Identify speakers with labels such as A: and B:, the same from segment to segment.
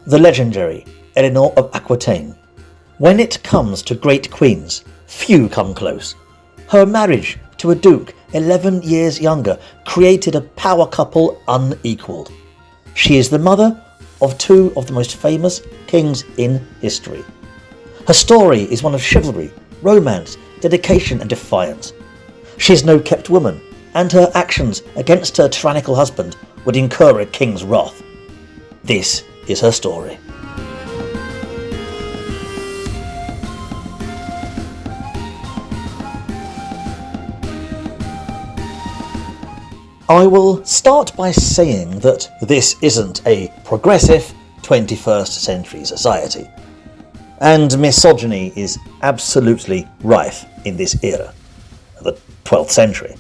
A: the legendary Eleanor of Aquitaine. When it comes to great queens, few come close. Her marriage to a duke 11 years younger created a power couple unequalled. She is the mother of two of the most famous kings in history. Her story is one of chivalry, romance, dedication and defiance. She is no kept woman, and her actions against her tyrannical husband would incur a king's wrath. This is her story. I will start by saying that this isn't a progressive 21st century society, and misogyny is absolutely rife in this era, the 12th century.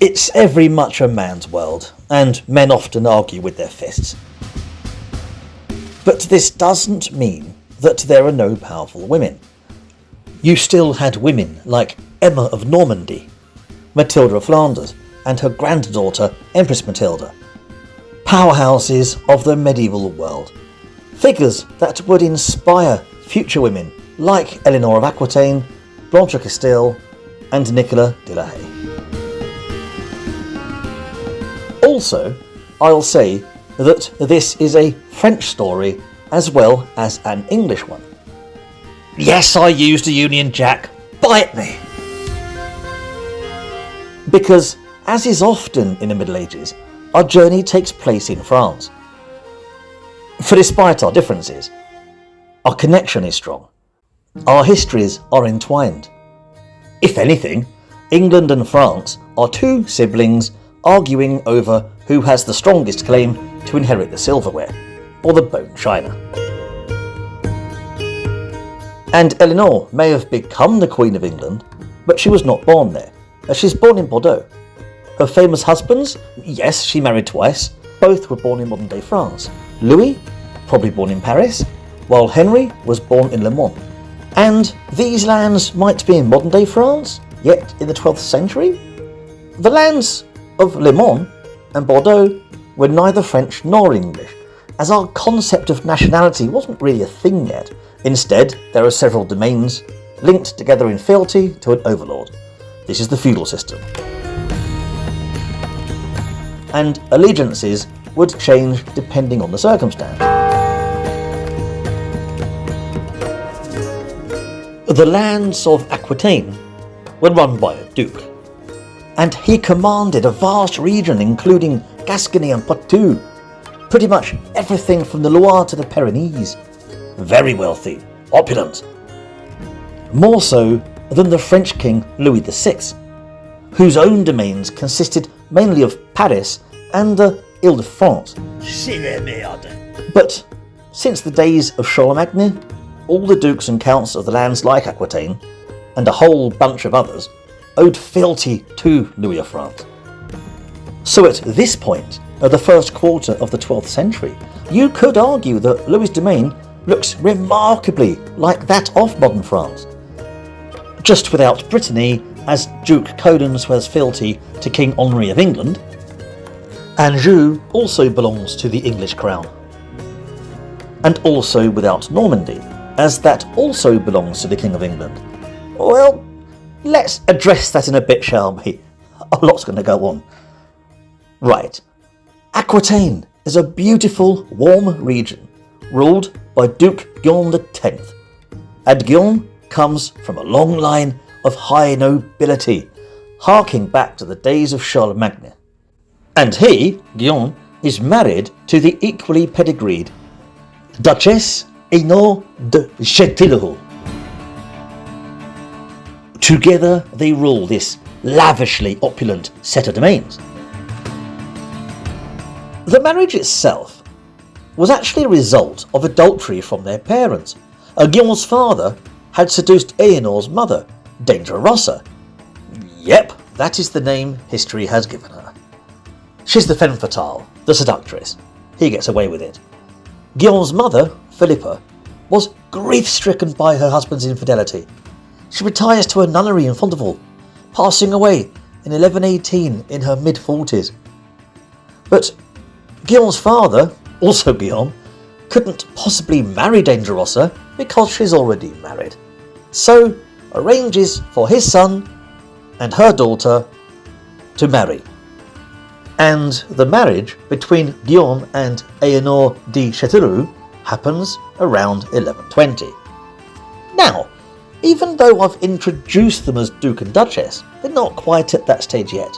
A: It's very much a man's world, and men often argue with their fists. But this doesn't mean that there are no powerful women. You still had women like Emma of Normandy, Matilda of Flanders, and her granddaughter Empress Matilda. Powerhouses of the medieval world. Figures that would inspire future women like Eleanor of Aquitaine, Blanche of Castile, and Nicola de la Haye. Also, I'll say that this is a French story as well as an English one. Yes, I used a Union Jack. Bite me! Because, as is often in the Middle Ages, our journey takes place in France. For despite our differences, our connection is strong. Our histories are entwined. If anything, England and France are two siblings arguing over who has the strongest claim to inherit the silverware, or the bone china. And Eleanor may have become the Queen of England, but she was not born there, as she's born in Bordeaux. Her famous husbands, yes, she married twice, both were born in modern-day France. Louis, probably born in Paris, while Henry was born in Le Mans. And these lands might be in modern-day France, yet in the 12th century? The lands of Le Mans and Bordeaux were neither French nor English, as our concept of nationality wasn't really a thing yet. Instead, there are several domains linked together in fealty to an overlord. This is the feudal system. And allegiances would change depending on the circumstance. The lands of Aquitaine were run by a duke, and he commanded a vast region including Gascony and Poitou, pretty much everything from the Loire to the Pyrenees. Very wealthy, opulent. More so than the French king Louis VI, whose own domains consisted mainly of Paris and the Ile-de-France. But since the days of Charlemagne, all the dukes and counts of the lands like Aquitaine, and a whole bunch of others, owed fealty to Louis of France. So at this point, at the first quarter of the 12th century, you could argue that Louis' domain looks remarkably like that of modern France, just without Brittany, as Duke Conan swears fealty to King Henry of England. Anjou also belongs to the English crown, and also without Normandy, as that also belongs to the King of England. Well, let's address that in a bit, shall we? A lot's going to go on. Right, Aquitaine is a beautiful, warm region ruled by Duke Guillaume X, and Guillaume comes from a long line of high nobility, harking back to the days of Charlemagne. And he, Guillaume, is married to the equally pedigreed Duchess Eleanor de Châtellerault. Together they rule this lavishly opulent set of domains. The marriage itself was actually a result of adultery from their parents. Guillaume's father had seduced Eleanor's mother, Danger Rossa. Yep, that is the name history has given her. She's the femme fatale, the seductress. He gets away with it. Guillaume's mother, Philippa, was grief-stricken by her husband's infidelity. She retires to a nunnery in Fontevraud, passing away in 1118 in her mid-40s. But Guillaume's father, also Guillaume, couldn't possibly marry Dame Rossa because she's already married, so arranges for his son and her daughter to marry. And the marriage between Guillaume and Eleanor de Châteauroux happens around 1120. Now, even though I've introduced them as Duke and Duchess, they're not quite at that stage yet,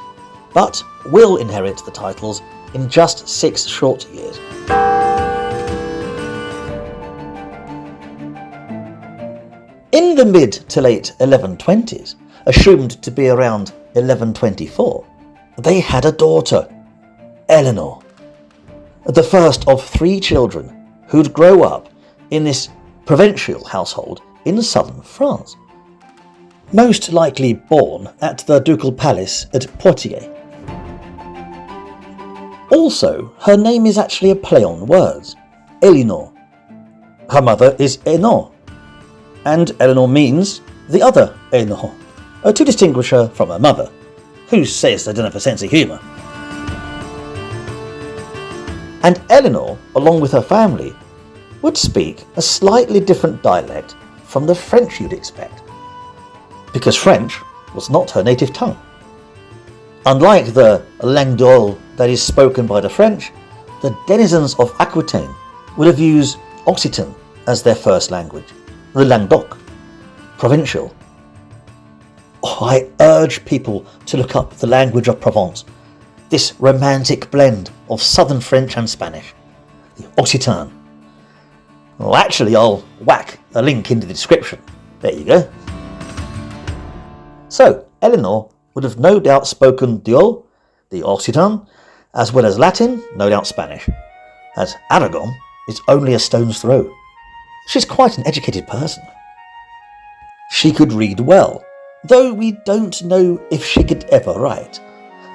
A: but will inherit the titles in just 6 short years. In the mid to late 1120s, assumed to be around 1124, they had a daughter, Eleanor, the first of 3 children who'd grow up in this provincial household in southern France, most likely born at the ducal palace at Poitiers. Also, her name is actually a play on words, Eleanor. Her mother is Eleanor, and Eleanor means the other Eleanor, to distinguish her from her mother, who says they don't have a sense of humour. And Eleanor, along with her family, would speak a slightly different dialect from the French you'd expect, because French was not her native tongue. Unlike the langue d'oil that is spoken by the French, the denizens of Aquitaine would have used Occitan as their first language, the Languedoc, provincial. I urge people to look up the language of Provence, this romantic blend of southern French and Spanish, the Occitan. Well, actually, I'll whack a link into the description. There you go. So, Eleanor would have no doubt spoken Diol, the Occitan, as well as Latin, no doubt Spanish, as Aragon is only a stone's throw. She's quite an educated person. She could read well, though we don't know if she could ever write,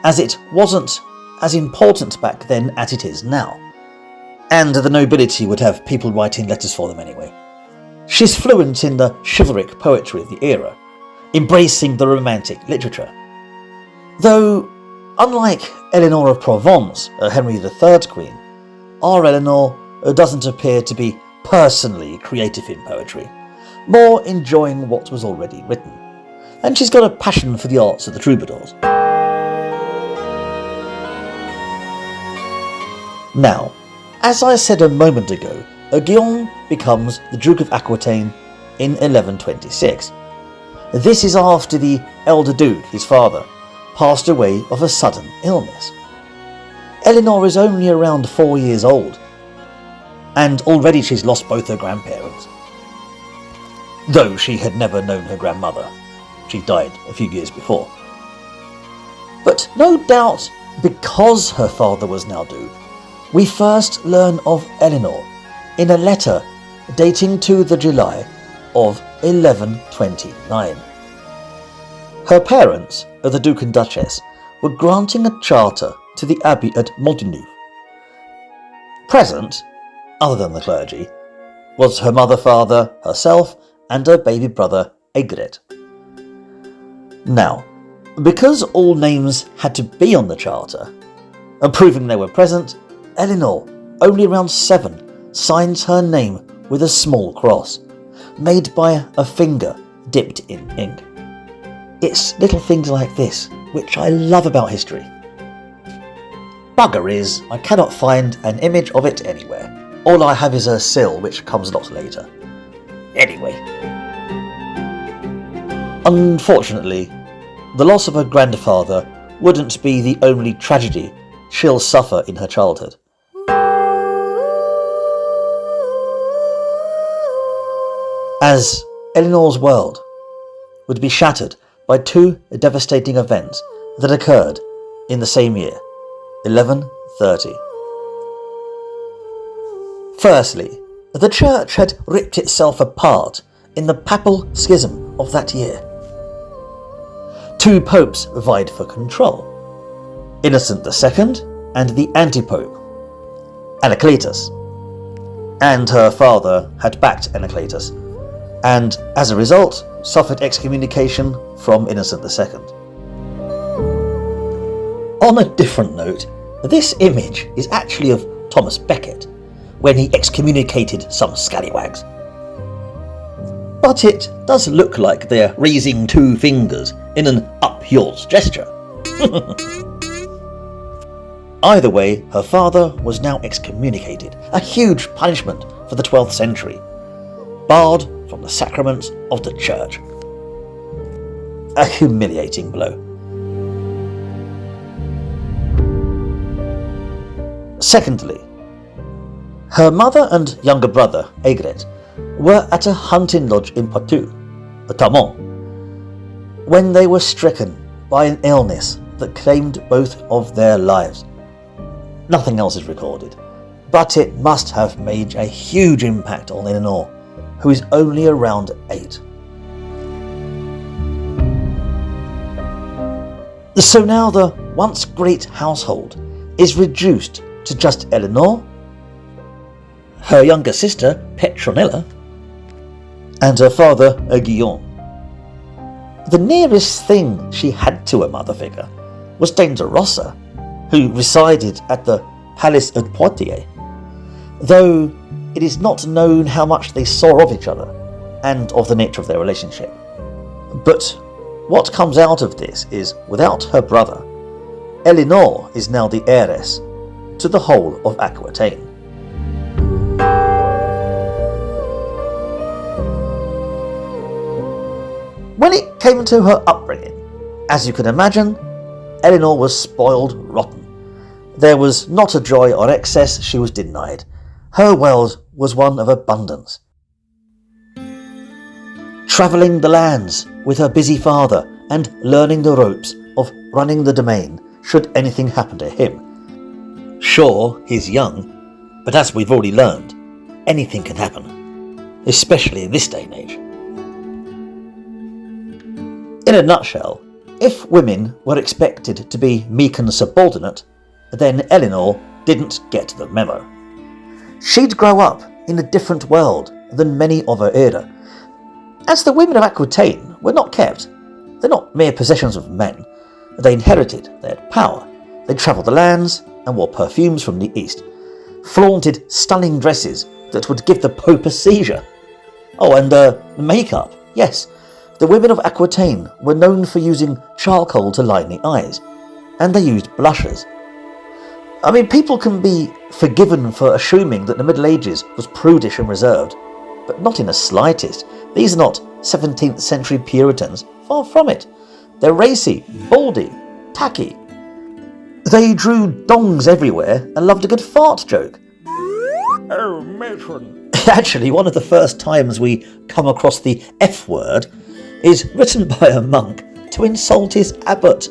A: as it wasn't as important back then as it is now, and the nobility would have people writing letters for them anyway. She's fluent in the chivalric poetry of the era, embracing the romantic literature. Though, unlike Eleanor of Provence, Henry III's queen, our Eleanor doesn't appear to be personally creative in poetry, more enjoying what was already written, and she's got a passion for the arts of the troubadours. Now, as I said a moment ago, Guillaume becomes the Duke of Aquitaine in 1126. This is after the elder Duke, his father, passed away of a sudden illness. Eleanor is only around 4 years old, and already she's lost both her grandparents, though she had never known her grandmother. She died a few years before. But no doubt, because her father was now Duke, we first learn of Eleanor in a letter dating to the July of 1129. Her parents, the Duke and Duchess, were granting a charter to the abbey at Monteneuve. Present, other than the clergy, was her mother, father, herself, and her baby brother, Egret. Now, because all names had to be on the charter, and proving they were present, Eleanor, only around 7, signs her name with a small cross, made by a finger dipped in ink. It's little things like this which I love about history. Bugger is, I cannot find an image of it anywhere. All I have is a sill, which comes a lot later. Anyway. Unfortunately, the loss of her grandfather wouldn't be the only tragedy she'll suffer in her childhood. As Eleanor's world would be shattered by 2 devastating events that occurred in the same year, 1130. Firstly, the church had ripped itself apart in the papal schism of that year. 2 popes vied for control, Innocent II and the anti-pope, Anacletus, and her father had backed Anacletus, and as a result suffered excommunication from Innocent II. On a different note, this image is actually of Thomas Becket, when he excommunicated some scallywags. But it does look like they're raising two fingers in an up yours gesture. Either way, her father was now excommunicated, a huge punishment for the 12th century, barred from the sacraments of the church. A humiliating blow. Secondly, her mother and younger brother, Aigret, were at a hunting lodge in Poitou, Tamon, when they were stricken by an illness that claimed both of their lives. Nothing else is recorded, but it must have made a huge impact on Eleanor, who is only around 8. So now the once great household is reduced to just Eleanor, her younger sister Petronilla, and her father Guillaume. The nearest thing she had to a mother figure was Dame Rossa, who resided at the Palace at Poitiers, though it is not known how much they saw of each other and of the nature of their relationship. But what comes out of this is, without her brother, Eleanor is now the heiress to the whole of Aquitaine. When it came to her upbringing, as you can imagine, Eleanor was spoiled rotten. There was not a joy or excess she was denied. Her world was one of abundance. Travelling the lands with her busy father and learning the ropes of running the domain should anything happen to him. Sure, he's young, but as we've already learned, anything can happen, especially in this day and age. In a nutshell, if women were expected to be meek and subordinate, then Eleanor didn't get the memo. She'd grow up in a different world than many of her era, as the women of Aquitaine were not kept. They're not mere possessions of men. They inherited, they had power, they travelled the lands and wore perfumes from the east, flaunted stunning dresses that would give the Pope a seizure. Oh, and makeup, yes. The women of Aquitaine were known for using charcoal to line the eyes, and they used blushes. I mean, people can be forgiven for assuming that the Middle Ages was prudish and reserved, but not in the slightest. These are not 17th century Puritans, far from it. They're racy, baldy, tacky. They drew dongs everywhere and loved a good fart joke. Oh, matron. Actually, one of the first times we come across the F word is written by a monk to insult his abbot,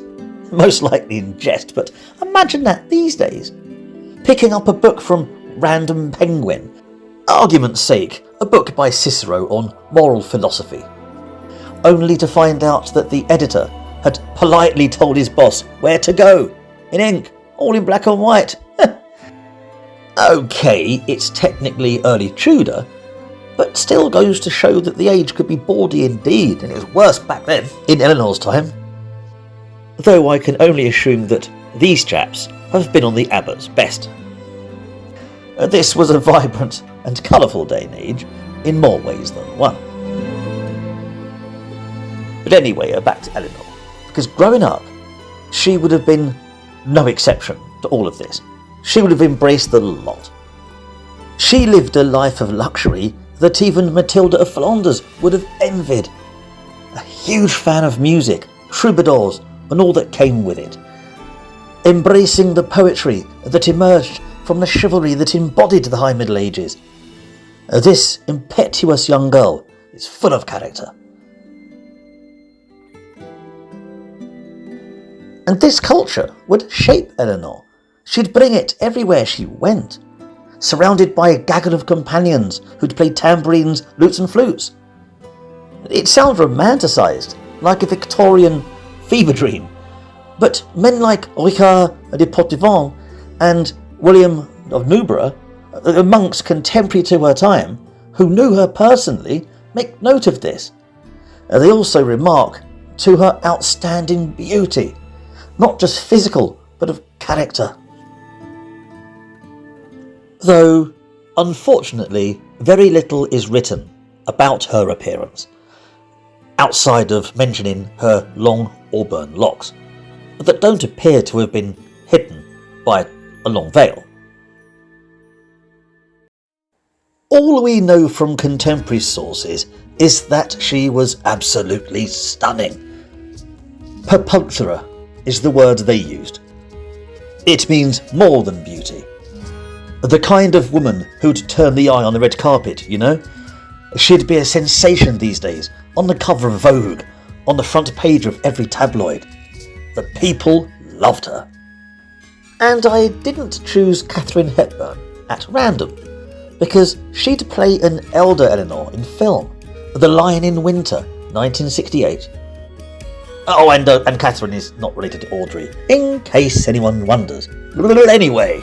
A: most likely in jest, but imagine that these days. Picking up a book from Random Penguin, argument's sake, a book by Cicero on moral philosophy, only to find out that the editor had politely told his boss where to go, in ink, all in black and white. Okay, it's technically early Tudor, but still goes to show that the age could be bawdy indeed, and it was worse back then, in Eleanor's time. Though I can only assume that these chaps have been on the abbot's best. This was a vibrant and colourful day and age, in more ways than one. But anyway, back to Eleanor, because growing up, she would have been no exception to all of this. She would have embraced the lot. She lived a life of luxury that even Matilda of Flanders would have envied. A huge fan of music, troubadours, and all that came with it. Embracing the poetry that emerged from the chivalry that embodied the High Middle Ages. This impetuous young girl is full of character. And this culture would shape Eleanor. She'd bring it everywhere she went, surrounded by a gaggle of companions who'd play tambourines, lutes and flutes. It sounds romanticised, like a Victorian fever dream, but men like Richard de Poitevin and William of Newburgh, the monks contemporary to her time, who knew her personally, make note of this. They also remark to her outstanding beauty, not just physical, but of character. Though Unfortunately, very little is written about her appearance, outside of mentioning her long auburn locks, that don't appear to have been hidden by a long veil. All we know from contemporary sources is that she was absolutely stunning. Perpunctora is the word they used. It means more than beauty. The kind of woman who'd turn the eye on the red carpet, you know? She'd be a sensation these days, on the cover of Vogue, on the front page of every tabloid. The people loved her. And I didn't choose Catharine Hepburn at random, because she'd play an elder Eleanor in film, The Lion in Winter, 1968. Oh, and Catharine is not related to Audrey, in case anyone wonders. Anyway.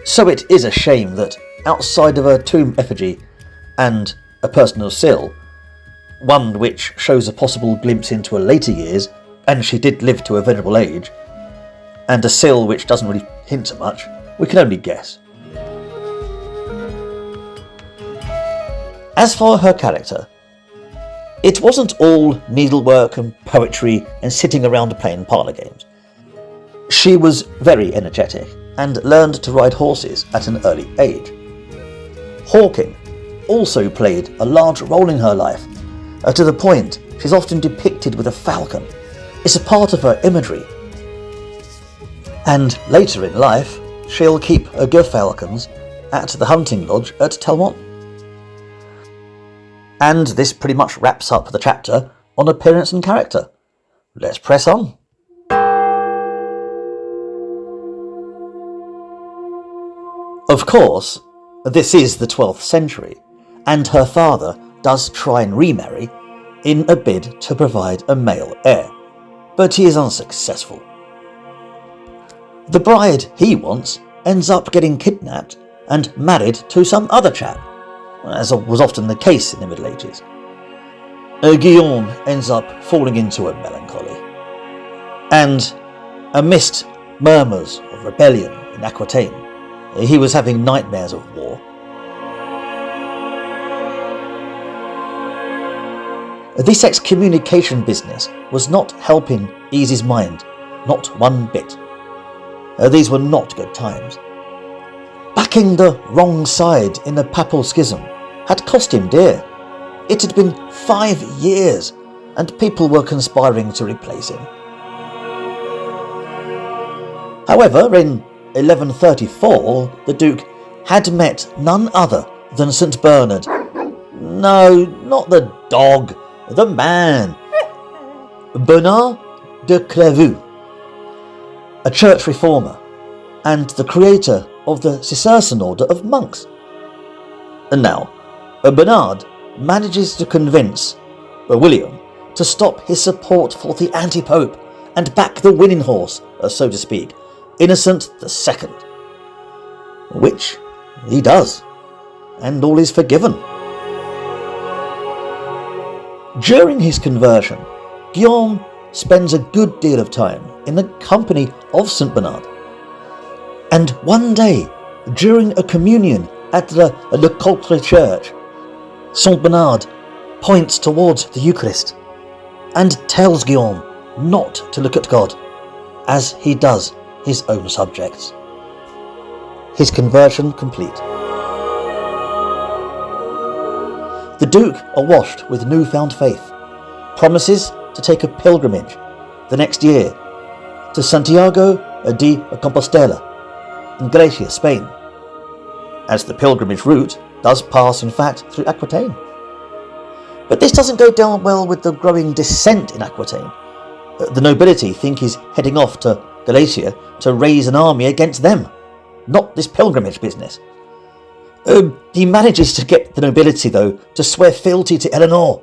A: So it is a shame that, outside of a tomb effigy and a personal sill, one which shows a possible glimpse into her later years, and she did live to a venerable age, and a sill which doesn't really hint at much, we can only guess. As for her character, it wasn't all needlework and poetry and sitting around playing parlour games. She was very energetic and learned to ride horses at an early age. Hawking also played a large role in her life, to the point she's often depicted with a falcon. It's a part of her imagery. And later in life, she'll keep her gerfalcons at the hunting lodge at Telmont. And this pretty much wraps up the chapter on appearance and character. Let's press on. Of course, this is the 12th century, and her father does try and remarry in a bid to provide a male heir, but he is unsuccessful. The bride he wants ends up getting kidnapped and married to some other chap, as was often the case in the Middle Ages. Guillaume ends up falling into a melancholy, and amidst murmurs of rebellion in Aquitaine, he was having nightmares of war. This excommunication business was not helping ease his mind, not one bit. These were not good times. Backing the wrong side in the papal schism had cost him dear. It had been 5 years, and people were conspiring to replace him. However, in 1134, the Duke had met none other than St. Bernard. No, not the dog, the man. Bernard de Clairvaux, a church reformer, and the creator of the Cistercian order of monks. And now, Bernard manages to convince William to stop his support for the anti-pope and back the winning horse, so to speak, Innocent II. Which he does, and all is forgiven. During his conversion, Guillaume spends a good deal of time in the company of St. Bernard. And one day, during a communion at the Le Coultre church, St. Bernard points towards the Eucharist and tells Guillaume not to look at God, as he does his own subjects. His conversion complete. The Duke, awash with newfound faith, promises to take a pilgrimage the next year to Santiago de Compostela in Galicia, Spain, as the pilgrimage route does pass in fact through Aquitaine. But this doesn't go down well with the growing dissent in Aquitaine. The nobility think he's heading off to Galicia to raise an army against them, not this pilgrimage business. He manages to get the nobility, though, to swear fealty to Eleanor,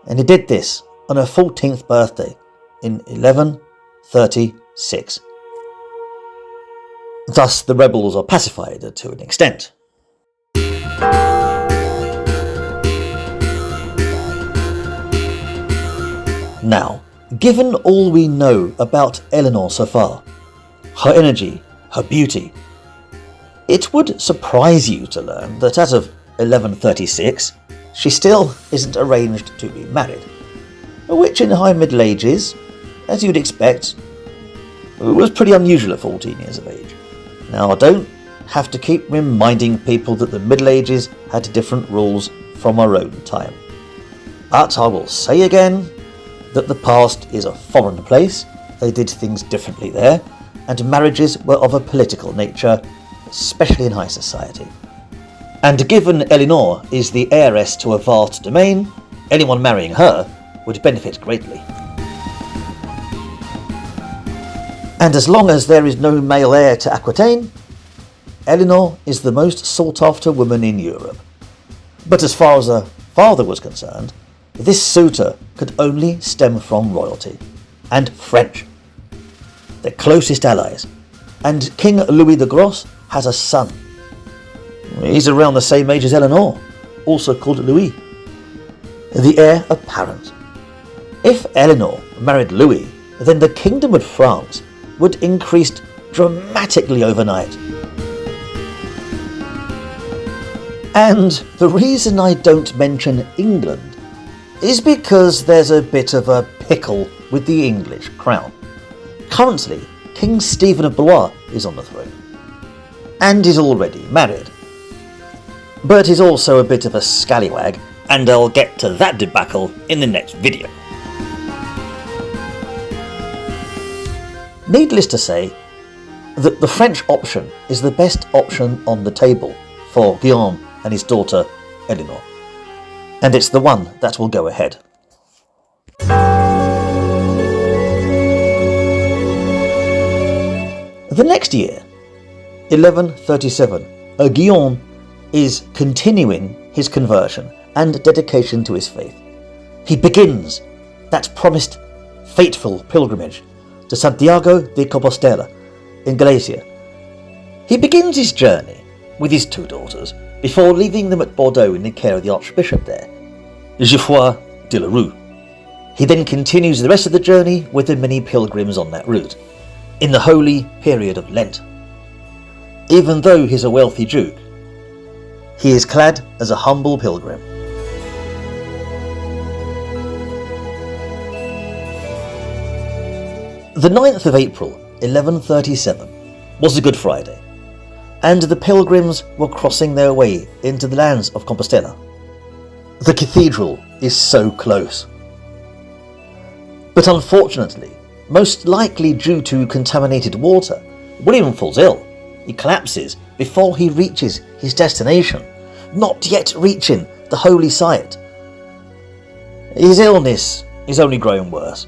A: and he did this on her 14th birthday in 1136. Thus the rebels are pacified to an extent. Now, given all we know about Eleanor so far, her energy her beauty. It would surprise you to learn that as of 1136, she still isn't arranged to be married, which in high Middle Ages, as you'd expect, was pretty unusual at 14 years of age. Now, I don't have to keep reminding people that the Middle Ages had different rules from our own time. But I will say again that the past is a foreign place, they did things differently there, and marriages were of a political nature, especially in high society. And given Eleanor is the heiress to a vast domain, anyone marrying her would benefit greatly. And as long as there is no male heir to Aquitaine, Eleanor is the most sought-after woman in Europe. But as far as her father was concerned, this suitor could only stem from royalty, and French. Their closest allies, and King Louis the Gros has a son. He's around the same age as Eleanor, also called Louis, the heir apparent. If Eleanor married Louis, then the Kingdom of France would increase dramatically overnight. And the reason I don't mention England is because there's a bit of a pickle with the English crown. Currently, King Stephen of Blois is on the throne, and is already married. But he's also a bit of a scallywag, and I'll get to that debacle in the next video. Needless to say, that the French option is the best option on the table for Guillaume and his daughter Eleanor, and it's the one that will go ahead. The next year, 1137, Guillaume is continuing his conversion and dedication to his faith. He begins that promised fateful pilgrimage to Santiago de Compostela in Galicia. He begins his journey with his two daughters before leaving them at Bordeaux in the care of the Archbishop there, Geoffroy de la Rue. He then continues the rest of the journey with the many pilgrims on that route, in the holy period of Lent. Even though he's a wealthy duke, he is clad as a humble pilgrim. The 9th of April, 1137, was a Good Friday, and the pilgrims were crossing their way into the lands of Compostela. The cathedral is so close. But unfortunately, most likely due to contaminated water, William falls ill. He collapses before he reaches his destination, not yet reaching the holy site. His illness is only growing worse.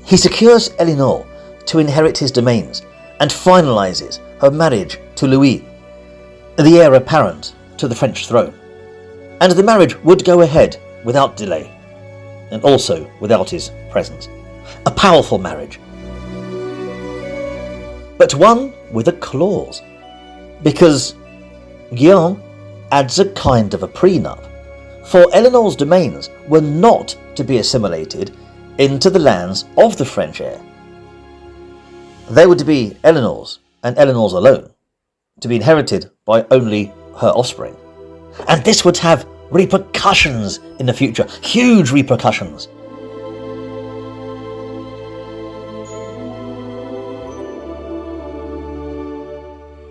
A: He secures Eleanor to inherit his domains and finalises her marriage to Louis, the heir apparent to the French throne. And the marriage would go ahead without delay, and also without his presence. A powerful marriage, but one with a clause, because Guillaume adds a kind of a prenup, for Eleanor's domains were not to be assimilated into the lands of the French heir. They were to be Eleanor's, and Eleanor's alone, to be inherited by only her offspring. And this would have repercussions in the future, huge repercussions.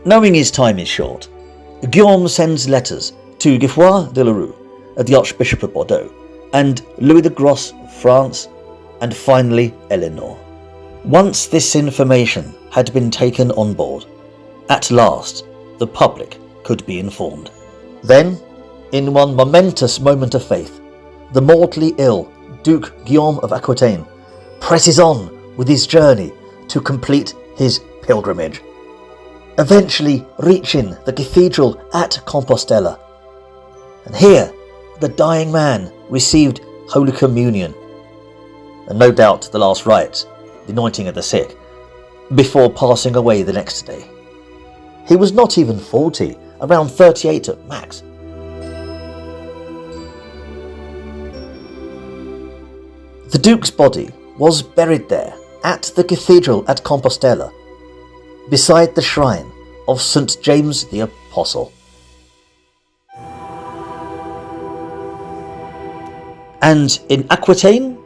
A: Knowing his time is short, Guillaume sends letters to Geoffroy de la Rue, the Archbishop of Bordeaux, and Louis the Gros of France, and finally Eleanor. Once this information had been taken on board, at last the public could be informed. Then, in one momentous moment of faith, the mortally ill Duke Guillaume of Aquitaine presses on with his journey to complete his pilgrimage, eventually reaching the cathedral at Compostela. And here, the dying man received Holy Communion, and no doubt the last rites, the anointing of the sick, before passing away the next day. He was not even 40, around 38 at max. The Duke's body was buried there at the cathedral at Compostela, beside the shrine of St. James the Apostle. And in Aquitaine,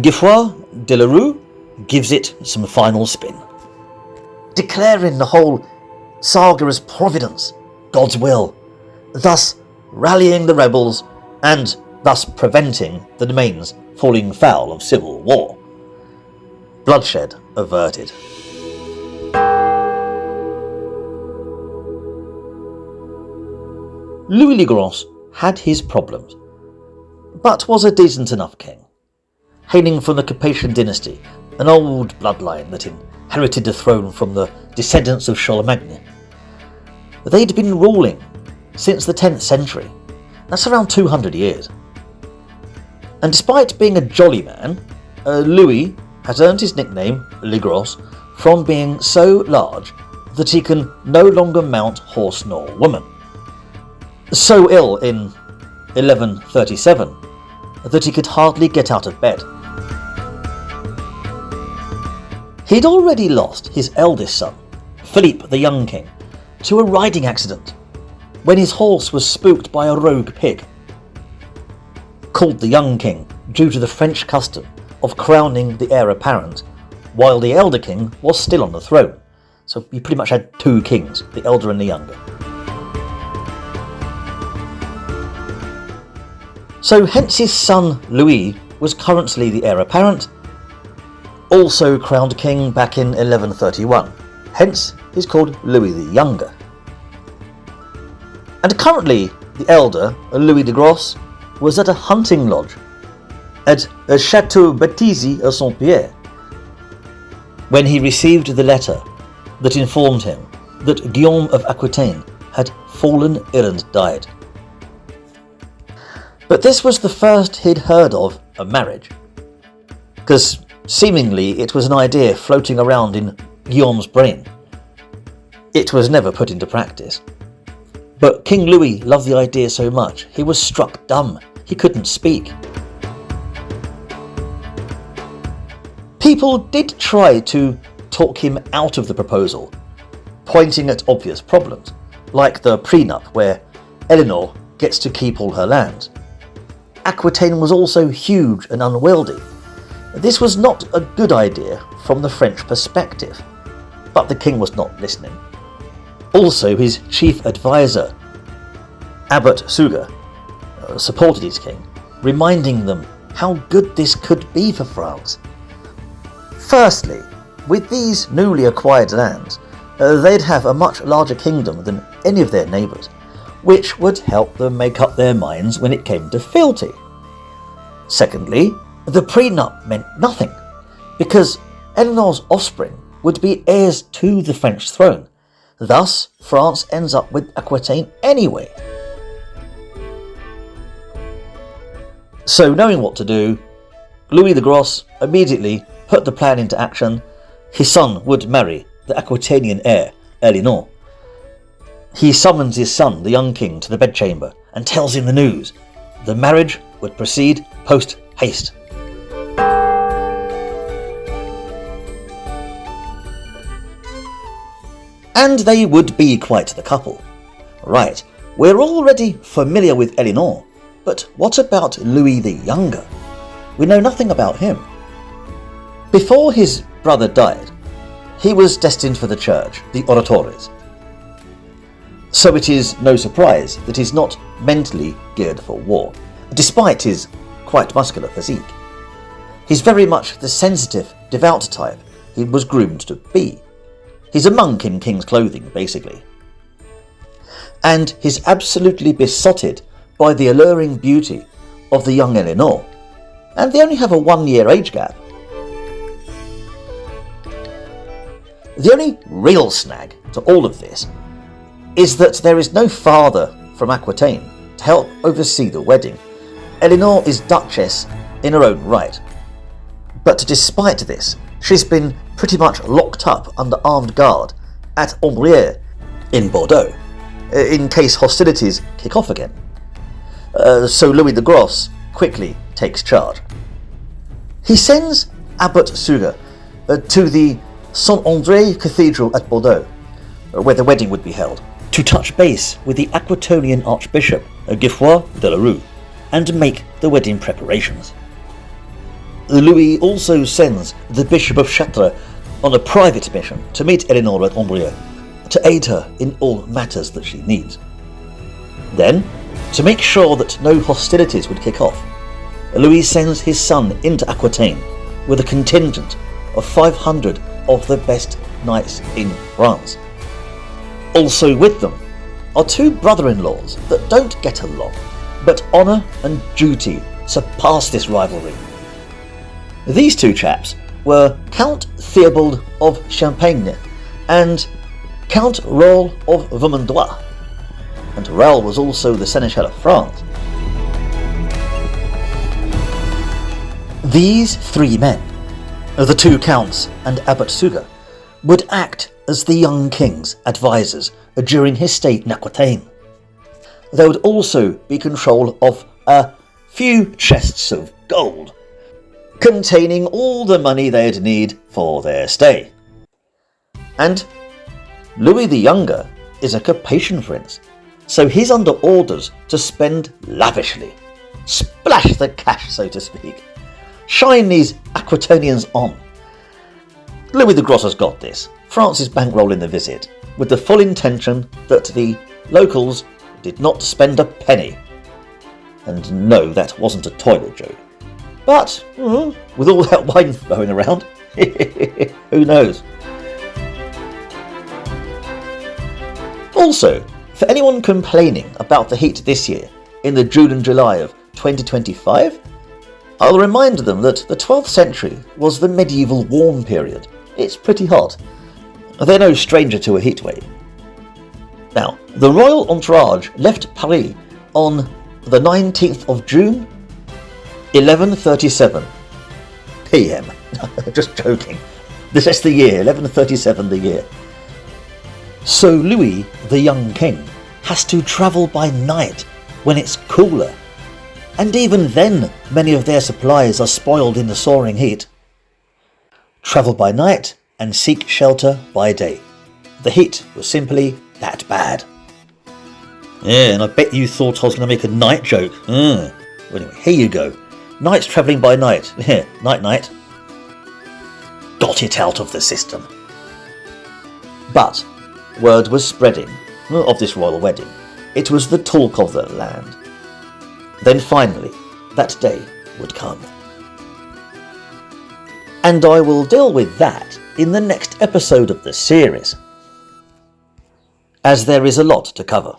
A: Geoffroy de la Rue gives it some final spin, declaring the whole saga as providence, God's will, thus rallying the rebels and thus preventing the domains falling foul of civil war. Bloodshed averted. Louis le Grand had his problems, but was a decent enough king. Hailing from the Capetian dynasty, an old bloodline that inherited the throne from the descendants of Charlemagne. They'd been ruling since the 10th century. That's around 200 years. And despite being a jolly man, Louis has earned his nickname, Le Gros, from being so large that he can no longer mount horse nor woman. So ill in 1137 that he could hardly get out of bed. He'd already lost his eldest son, Philippe the Young King, to a riding accident when his horse was spooked by a rogue pig. Called the Young King due to the French custom of crowning the heir apparent while the elder king was still on the throne. So you pretty much had two kings, the elder and the younger. So hence his son Louis was currently the heir apparent, also crowned king back in 1131. Hence he's called Louis the Younger. And currently the elder, Louis de Gros, was at a hunting lodge at Château Baptisy à Saint-Pierre when he received the letter that informed him that Guillaume of Aquitaine had fallen ill and died. But this was the first he'd heard of a marriage, because seemingly it was an idea floating around in Guillaume's brain. It was never put into practice. But King Louis loved the idea so much, he was struck dumb. He couldn't speak. People did try to talk him out of the proposal, pointing at obvious problems, like the prenup where Eleanor gets to keep all her lands. Aquitaine was also huge and unwieldy. This was not a good idea from the French perspective, but the king was not listening. Also, his chief advisor, Abbot Suger, supported his king, reminding them how good this could be for France. Firstly, with these newly acquired lands, they'd have a much larger kingdom than any of their neighbours, which would help them make up their minds when it came to fealty. Secondly, the prenup meant nothing, because Eleanor's offspring would be heirs to the French throne. Thus, France ends up with Aquitaine anyway. So, knowing what to do, Louis the Gros immediately put the plan into action. His son would marry the Aquitanian heir, Eleanor. He summons his son, the young king, to the bedchamber and tells him the news. The marriage would proceed post-haste. And they would be quite the couple. Right, we're already familiar with Eleanor, but what about Louis the Younger? We know nothing about him. Before his brother died, he was destined for the church, the oratores. So it is no surprise that he's not mentally geared for war, despite his quite muscular physique. He's very much the sensitive, devout type he was groomed to be. He's a monk in king's clothing, basically. And he's absolutely besotted by the alluring beauty of the young Eleanor, and they only have a 1-year age gap. The only real snag to all of this is that there is no father from Aquitaine to help oversee the wedding. Eleanor is Duchess in her own right, but despite this, she's been pretty much locked up under armed guard at Weir in Bordeaux, in case hostilities kick off again. So Louis the Gros quickly takes charge. He sends Abbot Suger to the Saint-André Cathedral at Bordeaux, where the wedding would be held, to touch base with the Aquitonian Archbishop, Geoffroy de la Rue, and make the wedding preparations. Louis also sends the Bishop of Chartres on a private mission to meet Eleanor at Ambrieux, to aid her in all matters that she needs. Then, to make sure that no hostilities would kick off, Louis sends his son into Aquitaine with a contingent of 500 of the best knights in France. Also with them are two brother-in-laws that don't get along, but honour and duty surpass this rivalry. These two chaps were Count Theobald of Champagne and Count Raoul of Vermandois, and Raoul was also the Seneschal of France. These three men, the two counts and Abbot Suger, would act as the young king's advisors during his stay in Aquitaine. There would also be control of a few chests of gold, containing all the money they'd need for their stay. And Louis the Younger is a Capetian prince, so he's under orders to spend lavishly, splash the cash, so to speak, shine these Aquitonians on. Louis the Grosser's got this. France is bankrolling the visit, with the full intention that the locals did not spend a penny. And no, that wasn't a toilet joke. But, with all that wine flowing around, who knows? Also, for anyone complaining about the heat this year, in the June and July of 2025, I'll remind them that the 12th century was the medieval warm period. It's pretty hot. They're no stranger to a heatwave. Now, the royal entourage left Paris on the 19th of June, 1137 PM. Just joking. This is the year, 1137 the year. So Louis, the young king, has to travel by night when it's cooler. And even then, many of their supplies are spoiled in the soaring heat. Travel by night and seek shelter by day. The heat was simply that bad. Yeah, and I bet you thought I was going to make a night joke. Well, anyway, here you go. Knights travelling by night. Yeah, night. Got it out of the system. But word was spreading of this royal wedding. It was the talk of the land. Then finally, that day would come. And I will deal with that in the next episode of the series, as there is a lot to cover.